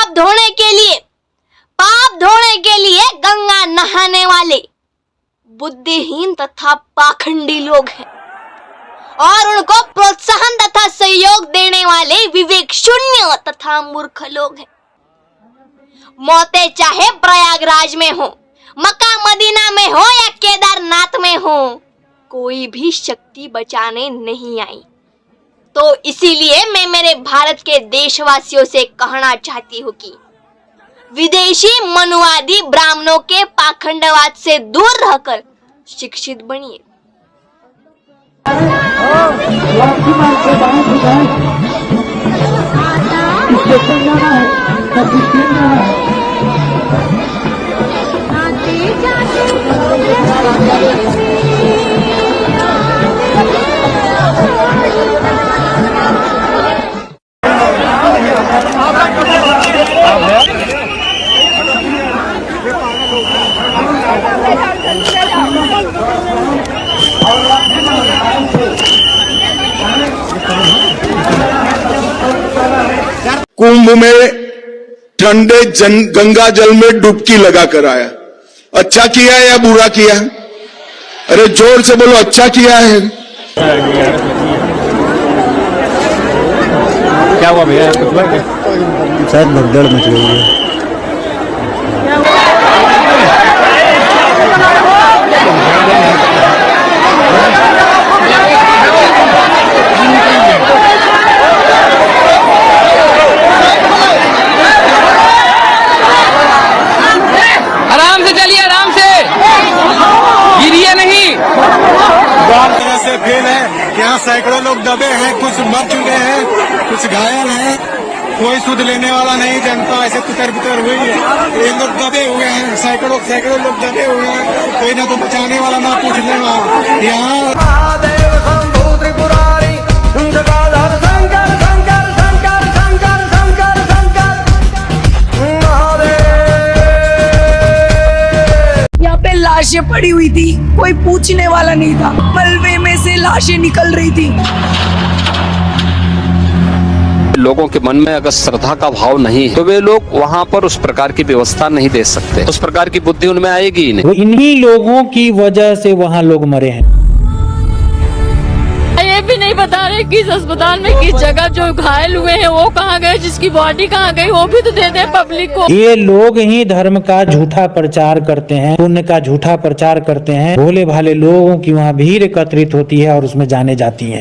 पाप धोने के लिए गंगा नहाने वाले बुद्धिहीन तथा पाखंडी लोग हैं और उनको प्रोत्साहन तथा सहयोग देने वाले विवेक शून्य तथा मूर्ख लोग हैं। मौतें चाहे प्रयागराज में हो, मक्का मदीना में हो या केदारनाथ में हो, कोई भी शक्ति बचाने नहीं आई। तो इसीलिए मैं मेरे भारत के देशवासियों से कहना चाहती हूँ कि विदेशी मनुवादी ब्राह्मणों के पाखंडवाद से दूर रहकर शिक्षित बनिए। कुंभ में ठंडे गंगा जल में डुबकी लगा कर आया। अच्छा किया या बुरा किया? अरे जोर से बोलो, अच्छा किया है। क्या हुआ भैया? शायद भगदड़ मच गई है। आराम से चलिए, आराम से, गिरिए नहीं। बहुत तरह से फेल है। यहाँ सैकड़ों लोग दबे हैं, कुछ मर चुके हैं, कुछ घायल हैं। कोई सुध लेने वाला नहीं, जनता ऐसे तितर बितर हुई है। ये लोग दबे हुए हैं, सैकड़ों लोग दबे हुए हैं। कोई ना तो बचाने वाला, ना पूछने वाला। यहाँ लाशें पड़ी हुई थी, कोई पूछने वाला नहीं था। मलबे में से लाशें निकल रही थी। लोगों के मन में अगर श्रद्धा का भाव नहीं है तो वे लोग वहाँ पर उस प्रकार की व्यवस्था नहीं दे सकते। उस प्रकार की बुद्धि उनमें आएगी ही नहीं। इन्हीं लोगों की वजह से वहाँ लोग मरे हैं। ये भी नहीं बता रहे किस अस्पताल में किस जगह जो घायल हुए हैं वो कहाँ गए, जिसकी बॉडी कहाँ गई, वो भी तो दे दे पब्लिक को। ये लोग ही धर्म का झूठा प्रचार करते हैं, पुण्य का झूठा प्रचार करते हैं। भोले भाले लोगों की वहाँ भीड़ एकत्रित होती है और उसमें जाने जाती है।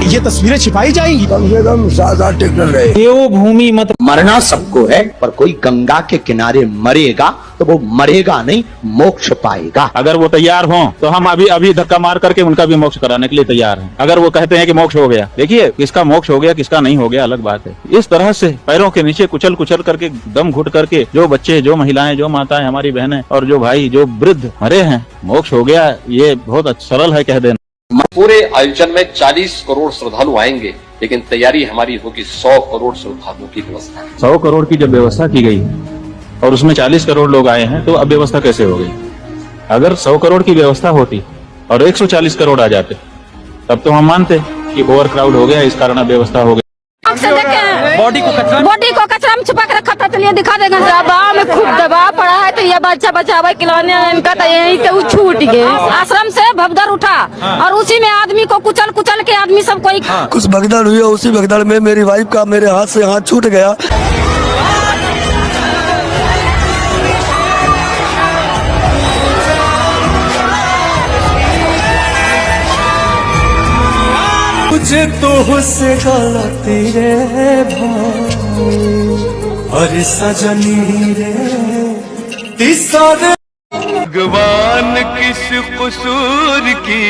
ये तस्वीरें छिपाई जाएंगी। कम से कम 7-8 टिकट रहे। देवभूमि मत मरना सबको है, पर कोई गंगा के किनारे मरेगा तो वो मरेगा नहीं, मोक्ष पाएगा। अगर वो तैयार हों तो हम अभी धक्का मार करके उनका भी मोक्ष कराने के लिए तैयार हैं। अगर वो कहते हैं कि मोक्ष हो गया, देखिए किसका मोक्ष हो गया किसका नहीं हो गया अलग बात है। इस तरह से पैरों के नीचे कुचल करके, दम घुट करके जो बच्चे, जो महिलाएं, जो माताएं, हमारी बहनें और जो भाई, जो वृद्ध मरे हैं, मोक्ष हो गया, ये बहुत सरल है कह देना। पूरे आयोजन में 40 करोड़ श्रद्धालु आएंगे, लेकिन तैयारी हमारी होगी 100 करोड़ श्रद्धालुओं की व्यवस्था। 100 करोड़ की जब व्यवस्था की गई और उसमें 40 करोड़ लोग आए हैं तो अब व्यवस्था कैसे हो गई? अगर 100 करोड़ की व्यवस्था होती और 140 करोड़ आ जाते तब तो हम मानते कि ओवर क्राउड हो गया, इस कारण अब व्यवस्था हो गई। बॉडी को कचरा में छुपा के रखा था, चलिए दिखा देगा। दबाव में खूब दबाव पड़ा है तो ये बच्चा बचावा खिलौने इनका तो यही तो छूट गए। आश्रम से भगदड़ उठा और उसी में आदमी को कुचल के आदमी सब कोई कुछ भगदड़ हुई, उसी भगदड़ में मेरी वाइफ का मेरे हाथ से हाथ छूट गया। मुझे तो हुस्से गलती रे भाई और सजनी रे तीसरे। भगवान किस कसूर की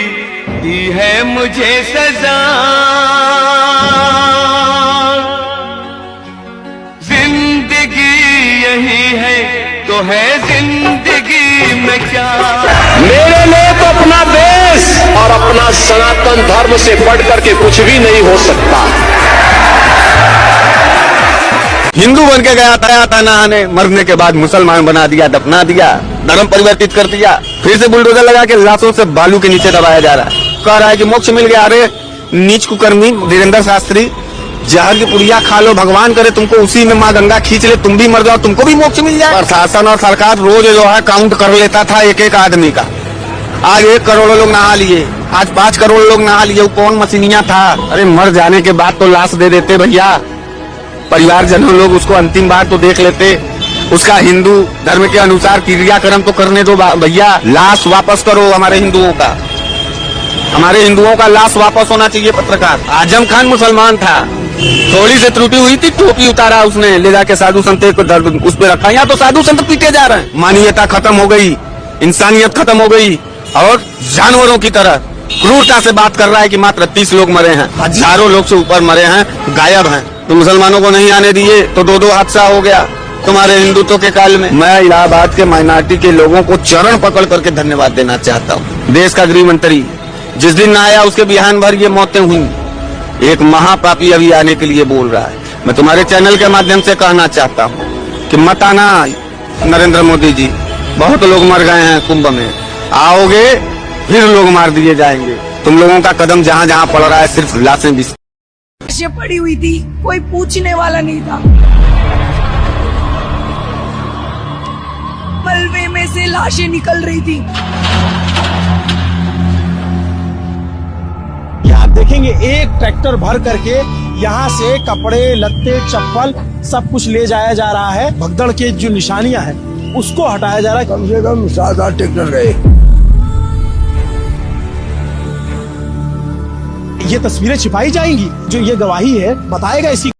दी है मुझे सजा, जिंदगी यही है तो है जिंदगी में क्या। मेरे लिए तो अपना देश और अपना सनातन धर्म से बढ़ करके कुछ भी नहीं हो सकता। हिंदू बन के गया था नहाने, मरने के बाद मुसलमान बना दिया, दफना दिया, धर्म परिवर्तित कर दिया, फिर से बुलडोजर लगा के लाशों से बालू के नीचे दबाया जा रहा है। कह रहा है कि मोक्ष मिल गया। अरे नीच कुकर्मी वीरेंद्र शास्त्री, जहर की पुड़िया खा लो, भगवान करे तुमको उसी में माँ गंगा खींच ले, तुम भी मर जाओ, तुमको भी मोक्ष मिल जाए। प्रशासन और सरकार रोज जो है काउंट कर लेता था एक एक आदमी का। आज 1 करोड़ लोग नहा लिए, आज 5 करोड़ लोग नहा लिए। वो कौन मसीनिया था? अरे मर जाने के बाद तो लाश दे देते भैया, परिवारजनों लोग उसको अंतिम बार तो देख लेते। उसका हिंदू धर्म के अनुसार क्रियाक्रम तो करने दो भैया। लाश वापस करो हमारे हिंदुओं का, हमारे हिंदुओं का लाश वापस होना चाहिए। पत्रकार आजम खान मुसलमान था, थोड़ी से त्रुटि हुई थी, टोपी उतारा उसने, ले जाके साधु संत को दर्द उस पे रखा। यहाँ तो साधु संत पीटे जा रहे हैं। मानवीयता खत्म हो गई, इंसानियत खत्म हो गई, और जानवरों की तरह क्रूरता से बात कर रहा है कि मात्र 30 लोग मरे हैं, हजारों लोग से ऊपर मरे हैं, गायब हैं। तो मुसलमानों को नहीं आने दिए तो 2-2 हादसा हो गया तुम्हारे हिंदुत्व के काल में। मैं इलाहाबाद के माइनॉरिटी के लोगों को चरण पकड़ करके धन्यवाद देना चाहता हूँ। देश का गृह मंत्री जिस दिन आया उसके बिहान भर ये मौतें हुई। एक महापापी अभी आने के लिए बोल रहा है। मैं तुम्हारे चैनल के माध्यम से कहना चाहता हूँ कि मत आना नरेंद्र मोदी जी, बहुत लोग मर गए हैं कुंभ में, आओगे फिर लोग मार दिए जाएंगे। तुम लोगों का कदम जहाँ जहाँ पड़ रहा है सिर्फ लाशें भी पड़ी हुई थी, कोई पूछने वाला नहीं था। मलबे में से लाशें निकल रही थी। यहाँ देखेंगे एक ट्रैक्टर भर करके यहाँ से कपड़े लत्ते चप्पल सब कुछ ले जाया जा रहा है। भगदड़ के जो निशानियां हैं उसको हटाया जा रहा है। कम से कम 7-8 ट्रैक्टर गए। ये तस्वीरें छिपाई जाएंगी, जो ये गवाही है बताएगा इसी